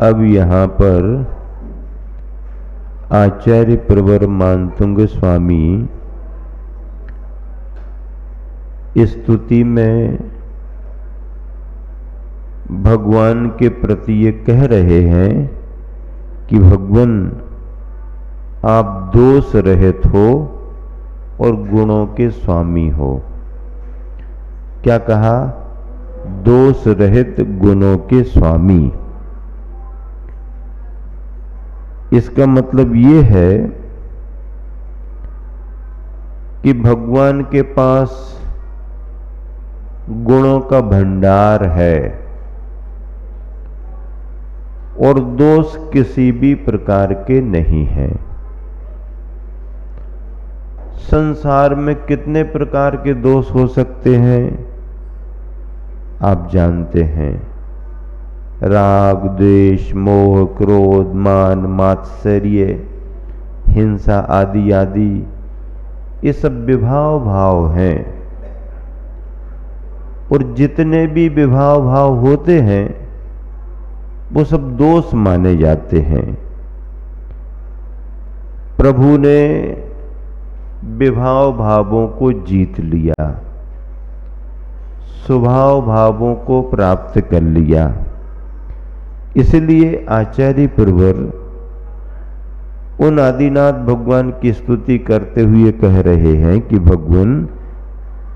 अब यहाँ पर आचार्य प्रवर मानतुंग स्वामी स्तुति में भगवान के प्रति ये कह रहे हैं कि भगवान आप दोष रहित हो और गुणों के स्वामी हो। क्या कहा? दोष रहित गुणों के स्वामी। इसका मतलब ये है कि भगवान के पास गुणों का भंडार है और दोष किसी भी प्रकार के नहीं हैं। संसार में कितने प्रकार के दोष हो सकते हैं आप जानते हैं। राग, द्वेष, मोह, क्रोध, मान, मात्सर्य, हिंसा आदि आदि, ये सब विभाव भाव हैं। और जितने भी विभाव भाव होते हैं वो सब दोष माने जाते हैं। प्रभु ने विभाव भावों को जीत लिया, स्वभाव भावों को प्राप्त कर लिया। इसलिए आचार्य प्रवर उन आदिनाथ भगवान की स्तुति करते हुए कह रहे हैं कि भगवान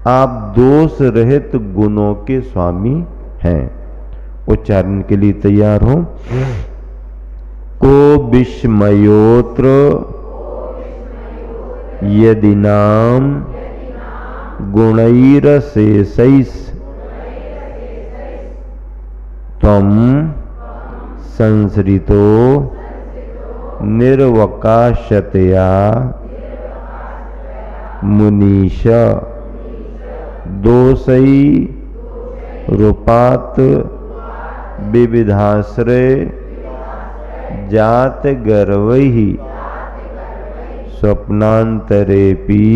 आप दोष रहित गुणों के स्वामी हैं। उच्चारण के लिए तैयार हो। को विस्मयोत्र यदि नाम गुणैरशेषैः त्वं संसृतो निर्वकाशतया मुनीश दोषै रूपात् विविधाश्रय जात गर्वैः स्वप्नांतरेपि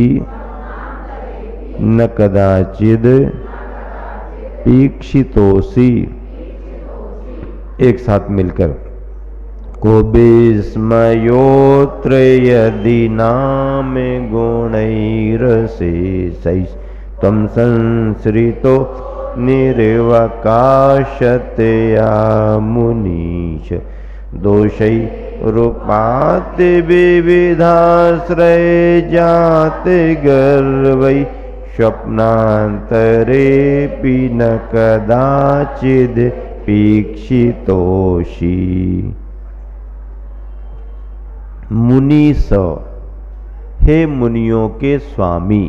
न कदाचिद ईक्षितोषि। एक साथ मिलकर को विस्मयोत्र यदि नाम गुणैरशेषैः त्वं संसृतो निर्वकाशतया मुनीश दोषै रूपात् विविधाश्रय जात गर्वै स्वप्नांतरेपि न कदाचिद ईक्षितोषि। मुनीश, हे मुनियों के स्वामी।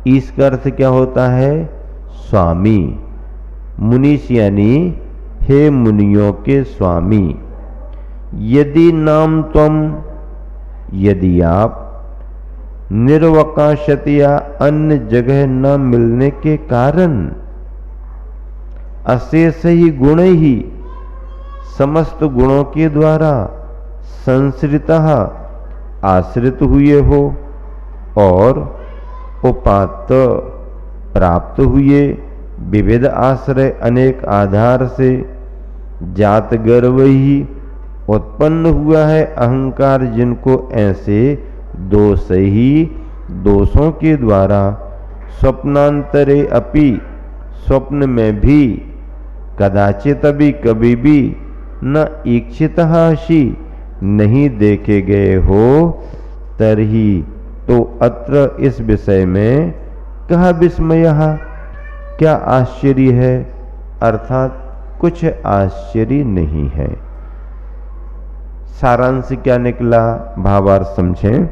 इसका अर्थ क्या होता है? स्वामी। मुनीश यानी हे मुनियों के स्वामी। यदि नाम त्वम, यदि आप निर्वकाशतया अन्य जगह न मिलने के कारण अशेष ही गुण ही समस्त गुणों के द्वारा संसृतः आश्रित हुए हो और उपात्त प्राप्त हुए विविध आश्रय अनेक आधार से जात गर्व ही उत्पन्न हुआ है अहंकार, जिनको ऐसे दोष ही दोषों के द्वारा स्वप्नांतरे अपि स्वप्न में भी कदाचित अभी कभी भी न ईक्षितः नहीं देखे गए हो। तरही तो अत्र इस विषय में कह विस्मयः, क्या आश्चर्य है? अर्थात कुछ आश्चर्य नहीं है। सारांश क्या निकला? भावार्थ समझें,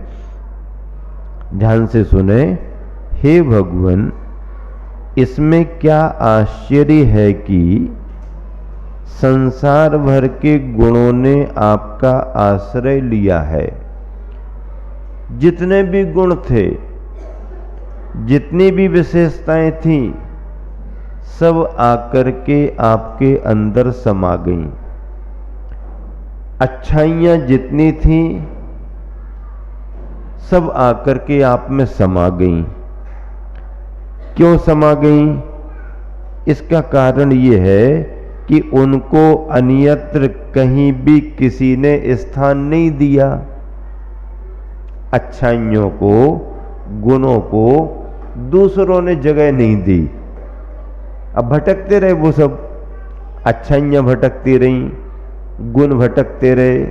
ध्यान से सुने। हे भगवान, इसमें क्या आश्चर्य है कि संसार भर के गुणों ने आपका आश्रय लिया है। जितने भी गुण थे, जितनी भी विशेषताएं थीं, सब आकर के आपके अंदर समा गईं। अच्छाइयां जितनी थीं, सब आकर के आप में समा गईं। क्यों समा गईं? इसका कारण ये है कि उनको अन्यत्र कहीं भी किसी ने स्थान नहीं दिया। अच्छाइयों को, गुणों को दूसरों ने जगह नहीं दी। अब भटकते रहे वो सब, अच्छाइयां भटकती रहीं, गुण भटकते रहे।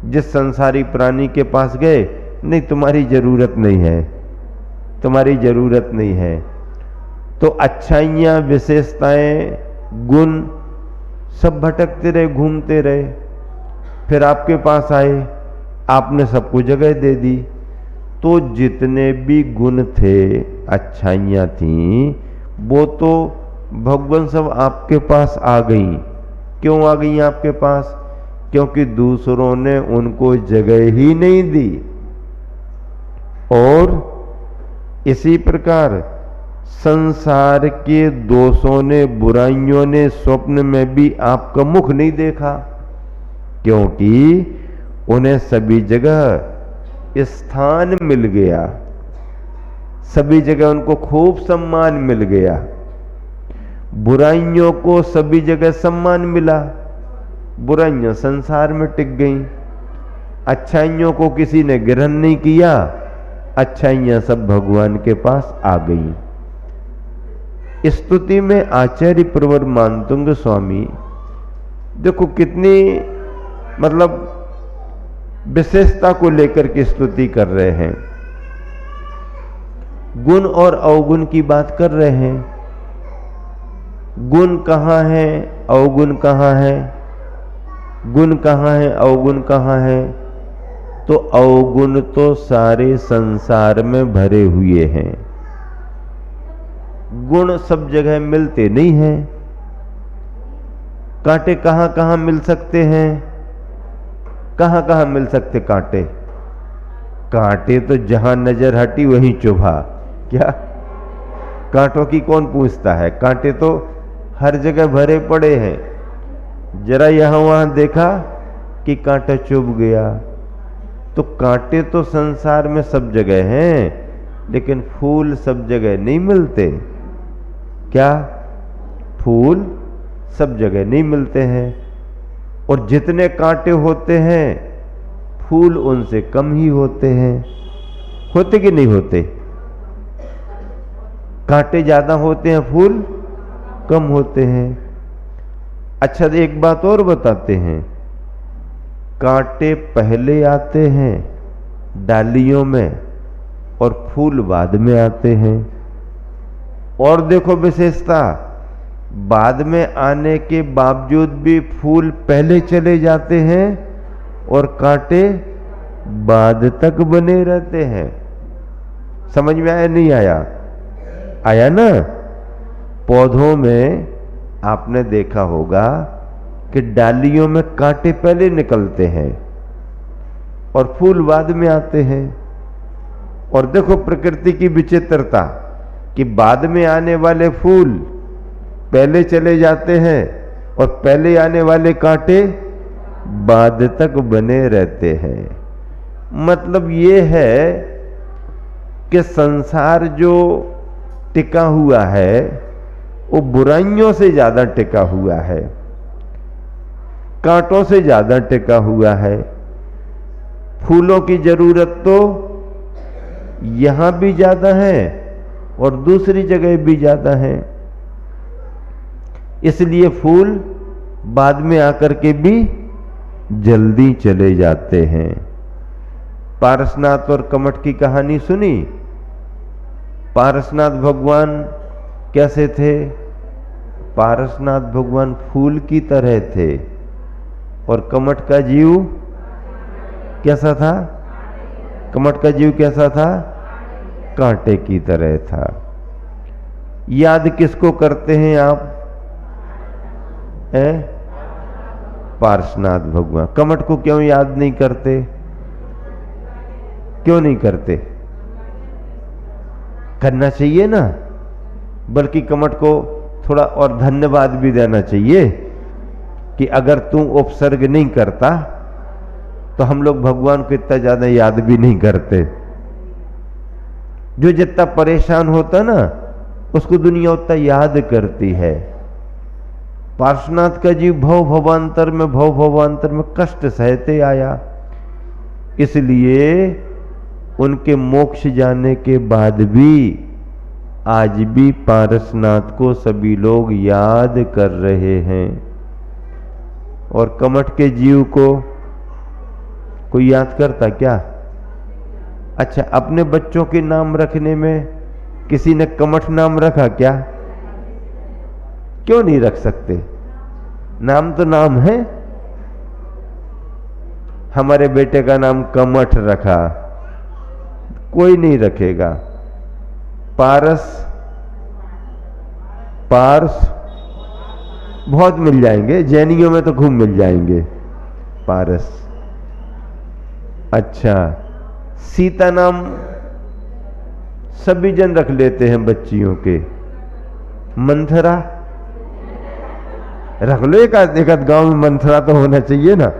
जिस संसारी प्राणी के पास गए, नहीं तुम्हारी जरूरत नहीं है, तुम्हारी जरूरत नहीं है। तो अच्छाइयां, विशेषताएं, गुण सब भटकते रहे, घूमते रहे। फिर आपके पास आए, आपने सबको जगह दे दी। तो जितने भी गुण थे, अच्छाइयां थीं, वो तो भगवान सब आपके पास आ गई। क्यों आ गई आपके पास? क्योंकि दूसरों ने उनको जगह ही नहीं दी। और इसी प्रकार संसार के दोषों ने, बुराइयों ने स्वप्न में भी आपका मुख नहीं देखा, क्योंकि उन्हें सभी जगह स्थान मिल गया, सभी जगह उनको खूब सम्मान मिल गया। बुराइयों को सभी जगह सम्मान मिला, बुराइयां संसार में टिक गईं। अच्छाइयों को किसी ने ग्रहण नहीं किया, अच्छाइयां सब भगवान के पास आ गईं। स्तुति में आचार्य प्रवर मानतुंग स्वामी देखो कितनी मतलब विशेषता को लेकर के स्तुति कर रहे हैं। गुण और अवगुण की बात कर रहे हैं। गुण कहाँ है, अवगुण कहाँ है? गुण कहाँ है, अवगुण कहाँ है? तो अवगुण तो सारे संसार में भरे हुए हैं। गुण सब जगह मिलते नहीं हैं। कांटे कहाँ कहाँ मिल सकते हैं? कहाँ कहाँ मिल सकते कांटे? कांटे तो जहां नजर हटी वहीं चुभा। क्या कांटों की कौन पूछता है? कांटे तो हर जगह भरे पड़े हैं। जरा यहां वहां देखा कि कांटा चुभ गया। तो कांटे तो संसार में सब जगह हैं, लेकिन फूल सब जगह नहीं मिलते। क्या फूल सब जगह नहीं मिलते हैं? और जितने कांटे होते हैं, फूल उनसे कम ही होते हैं। होते कि नहीं होते? कांटे ज्यादा होते हैं, फूल कम होते हैं। अच्छा, एक बात और बताते हैं। कांटे पहले आते हैं डालियों में और फूल बाद में आते हैं। और देखो विशेषता, बाद में आने के बावजूद भी फूल पहले चले जाते हैं और कांटे बाद तक बने रहते हैं। समझ में आया नहीं आया? आया ना? पौधों में आपने देखा होगा कि डालियों में कांटे पहले निकलते हैं और फूल बाद में आते हैं। और देखो प्रकृति की विचित्रता कि बाद में आने वाले फूल पहले चले जाते हैं और पहले आने वाले कांटे बाद तक बने रहते हैं। मतलब ये है कि संसार जो टिका हुआ है वो बुराइयों से ज्यादा टिका हुआ है, कांटों से ज्यादा टिका हुआ है। फूलों की जरूरत तो यहां भी ज्यादा है और दूसरी जगह भी ज्यादा है। इसलिए फूल बाद में आकर के भी जल्दी चले जाते हैं। पारसनाथ और कमठ की कहानी सुनी? पारसनाथ भगवान कैसे थे? पारसनाथ भगवान फूल की तरह थे और कमठ का जीव कैसा था? कमठ का जीव कैसा था? कांटे की तरह था। याद किसको करते हैं आप? पार्श्वनाथ भगवान। कमठ को क्यों याद नहीं करते? क्यों नहीं करते? करना चाहिए ना, बल्कि कमठ को थोड़ा और धन्यवाद भी देना चाहिए कि अगर तू उपसर्ग नहीं करता तो हम लोग भगवान को इतना ज्यादा याद भी नहीं करते। जो जितना परेशान होता ना उसको दुनिया उतना याद करती है। पार्श्वनाथ का जीव भव भवांतर में कष्ट सहते आया, इसलिए उनके मोक्ष जाने के बाद भी आज भी पारसनाथ को सभी लोग याद कर रहे हैं। और कमठ के जीव को कोई याद करता क्या? अच्छा, अपने बच्चों के नाम रखने में किसी ने कमठ नाम रखा क्या? क्यों नहीं रख सकते? नाम तो नाम है। हमारे बेटे का नाम कमठ रखा, कोई नहीं रखेगा। पारस बहुत मिल जाएंगे, जैनियों में तो खूब मिल जाएंगे पारस। अच्छा, सीता नाम सभी जन रख लेते हैं बच्चियों के। मंथरा रख लो, एक आध गांव में मंथरा तो होना चाहिए ना।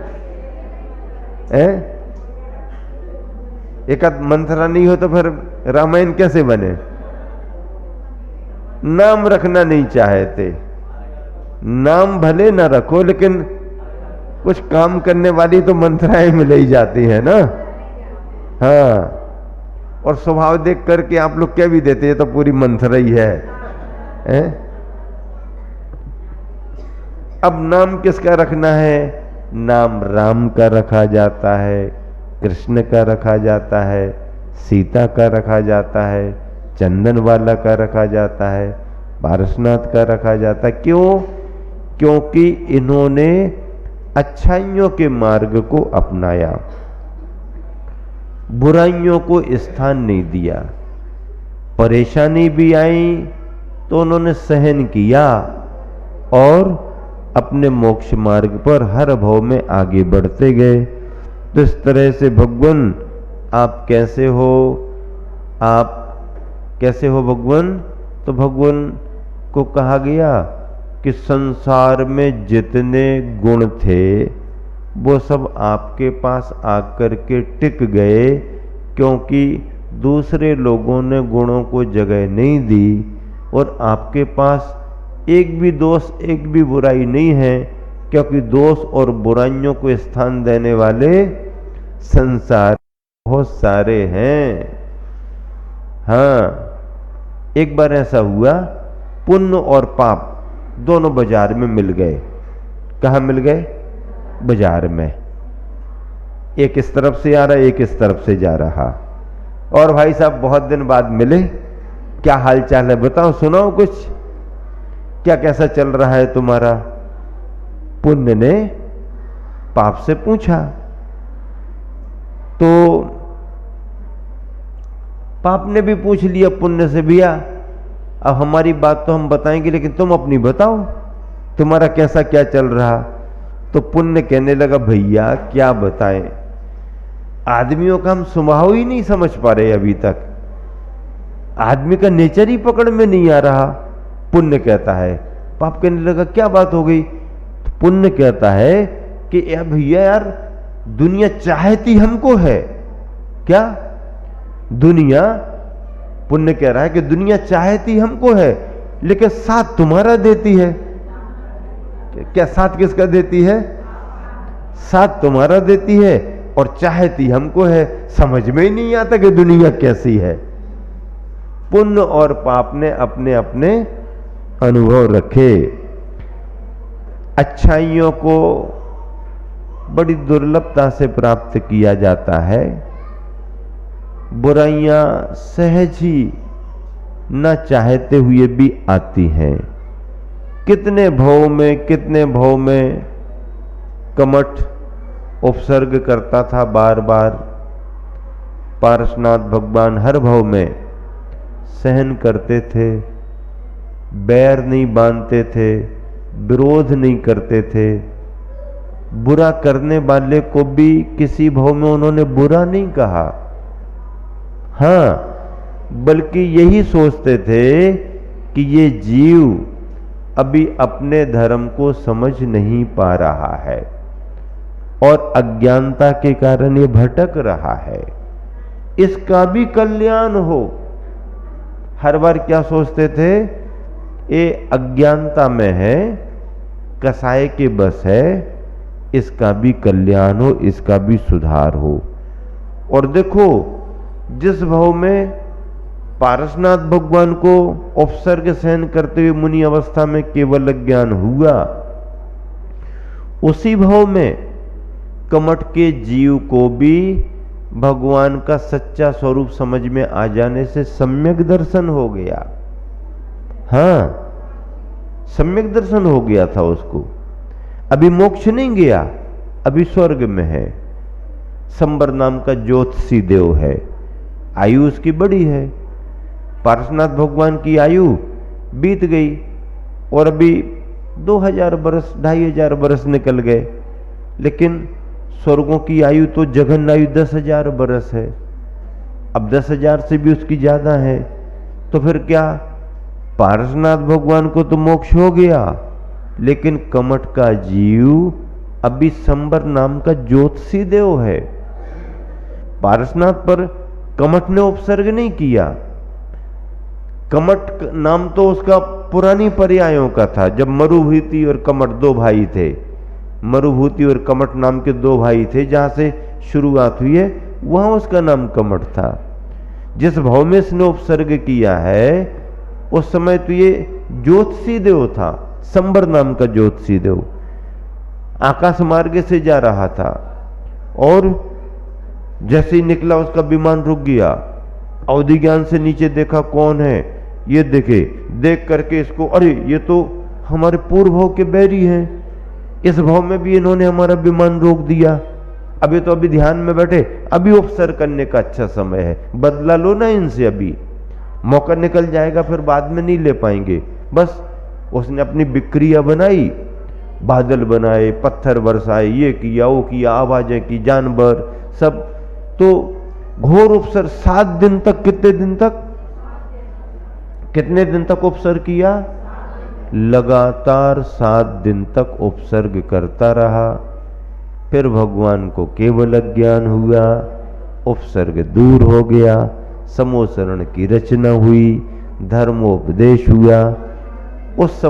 एक आध मंथरा नहीं हो तो फिर रामायण कैसे बने? नाम रखना नहीं चाहते। नाम भले ना रखो, लेकिन कुछ काम करने वाली तो मंथराएं मिल ही जाती है ना। हाँ, और स्वभाव देख करके आप लोग क्या भी देते हैं, तो पूरी मंथरा ही है। अब नाम किसका रखना है? नाम राम का रखा जाता है, कृष्ण का रखा जाता है, सीता का रखा जाता है, चंदन वाला का रखा जाता है, पारसनाथ का रखा जाता है। क्यों? क्योंकि इन्होंने अच्छाइयों के मार्ग को अपनाया, बुराइयों को स्थान नहीं दिया। परेशानी भी आई तो उन्होंने सहन किया और अपने मोक्ष मार्ग पर हर भाव में आगे बढ़ते गए। तो इस तरह से भगवान आप कैसे हो? आप कैसे हो भगवान? तो भगवान को कहा गया कि संसार में जितने गुण थे वो सब आपके पास आकर के टिक गए, क्योंकि दूसरे लोगों ने गुणों को जगह नहीं दी और आपके पास एक भी दोष, एक भी बुराई नहीं है, क्योंकि दोष और बुराइयों को स्थान देने वाले संसार बहुत सारे हैं। हाँ, एक बार ऐसा हुआ, पुण्य और पाप दोनों बाजार में मिल गए। कहाँ मिल गए? बाजार में। एक इस तरफ से आ रहा, एक इस तरफ से जा रहा। और भाई साहब बहुत दिन बाद मिले, क्या हाल चाल है बताओ, सुनाओ कुछ, क्या कैसा चल रहा है तुम्हारा? पुण्य ने पाप से पूछा तो पाप ने भी पूछ लिया पुण्य से, भैया अब हमारी बात तो हम बताएंगे, लेकिन तुम अपनी बताओ, तुम्हारा कैसा क्या चल रहा? तो पुण्य कहने लगा, भैया क्या बताएं, आदमियों का हम स्वभाव ही नहीं समझ पा रहे अभी तक, आदमी का नेचर ही पकड़ में नहीं आ रहा। पुण्य कहता है। पाप कहने लगा, क्या बात हो गई? तो पुण्य कहता है कि भैया यार, दुनिया चाहती हमको है क्या? दुनिया, पुण्य कह रहा है कि दुनिया चाहती हमको है, लेकिन साथ तुम्हारा देती है। क्या साथ किसका देती है? साथ तुम्हारा देती है और चाहती हमको है। समझ में ही नहीं आता कि दुनिया कैसी है। पुण्य और पाप ने अपने अपने अनुभव रखे। अच्छाइयों को बड़ी दुर्लभता से प्राप्त किया जाता है, बुराइयां सहज ही न चाहते हुए भी आती हैं। कितने भाव में कमठ उपसर्ग करता था बार बार। पारसनाथ भगवान हर भाव में सहन करते थे, बैर नहीं बांधते थे, विरोध नहीं करते थे। बुरा करने वाले को भी किसी भाव में उन्होंने बुरा नहीं कहा। हाँ, बल्कि यही सोचते थे कि ये जीव अभी अपने धर्म को समझ नहीं पा रहा है और अज्ञानता के कारण ये भटक रहा है, इसका भी कल्याण हो। हर बार क्या सोचते थे? ये अज्ञानता में है, कसाय के बस है, इसका भी कल्याण हो, इसका भी सुधार हो। और देखो, जिस भाव में पारसनाथ भगवान को उपसर्ग सहन करते हुए मुनि अवस्था में केवल ज्ञान हुआ, उसी भाव में कमठ के जीव को भी भगवान का सच्चा स्वरूप समझ में आ जाने से सम्यक दर्शन हो गया। हाँ, सम्यक दर्शन हो गया था उसको। अभी मोक्ष नहीं गया, अभी स्वर्ग में है। संबर नाम का ज्योतिषी देव है, आयु उसकी बड़ी है। पारसनाथ भगवान की आयु बीत गई और अभी 2000 बरस 2500 बरस निकल गए, लेकिन स्वर्गों की आयु तो जघन आयु 10,000 बरस है। अब 10,000 से भी उसकी ज्यादा है। तो फिर क्या, पारसनाथ भगवान को तो मोक्ष हो गया, लेकिन कमठ का जीव अभी संबर नाम का ज्योतिषी देव है। पारसनाथ पर कमठ ने उपसर्ग नहीं किया। कमठ नाम तो उसका पुरानी पर्यायों का था। जब मरुभूति और कमठ दो भाई थे, मरुभूति और कमठ नाम के दो भाई थे, जहां से शुरुआत हुई है, वहां उसका नाम कमठ था। जिस भाव में इसने उपसर्ग किया है, उस समय तो ये ज्योतिषी देव था, संबर नाम का ज्योतिषी देव। आकाश मार्ग से जा रहा था और जैसे ही निकला उसका विमान रुक गया। अवधि ज्ञान से नीचे देखा, कौन है ये, देखे, देख करके इसको, अरे ये तो हमारे पूर्व भाव के बैरी हैं, इस भाव में भी इन्होंने हमारा विमान रोक दिया। अभी तो अभी ध्यान में बैठे, अभी उपसर्ग करने का अच्छा समय है, बदला लो ना इनसे, अभी मौका निकल जाएगा, फिर बाद में नहीं ले पाएंगे। बस उसने अपनी विक्रिया बनाई, बादल बनाए, पत्थर बरसाए, ये किया वो किया, आवाजें की, जानवर सब। तो घोर उपसर्ग 7 दिन तक, कितने दिन तक उपसर्ग किया? लगातार 7 दिन तक उपसर्ग करता रहा। फिर भगवान को केवल ज्ञान हुआ, उपसर्ग दूर हो गया, समोसरण की रचना हुई, धर्मोपदेश हुआ। उस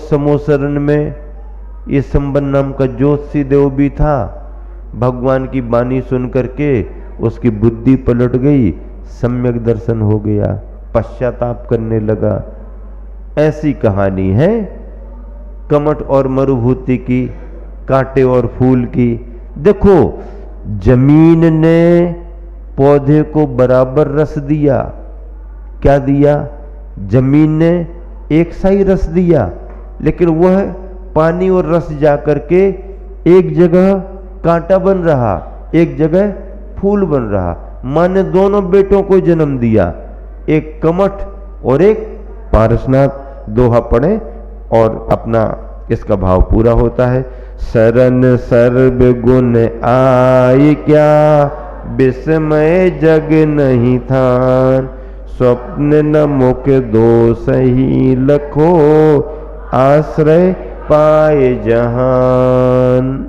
समोसरण में ये संबन नाम का ज्योतिषी देव भी था। भगवान की वाणी सुन करके उसकी बुद्धि पलट गई, सम्यक दर्शन हो गया, पश्चाताप करने लगा। ऐसी कहानी है कमठ और मरुभूति की, कांटे और फूल की। देखो, जमीन ने पौधे को बराबर रस दिया। क्या दिया? जमीन ने एक सा ही रस दिया, लेकिन वह पानी और रस जाकर के एक जगह कांटा बन रहा, एक जगह फूल बन रहा। मां ने दोनों बेटों को जन्म दिया, एक कमठ और एक पारसनाथ। दोहा पढ़े और अपना इसका भाव पूरा होता है। शरण सर्व गुण आय क्या, विस्मय जग नहीं थान। स्वप्न न मुख दोष ही लखो, आश्रय पाए जहान।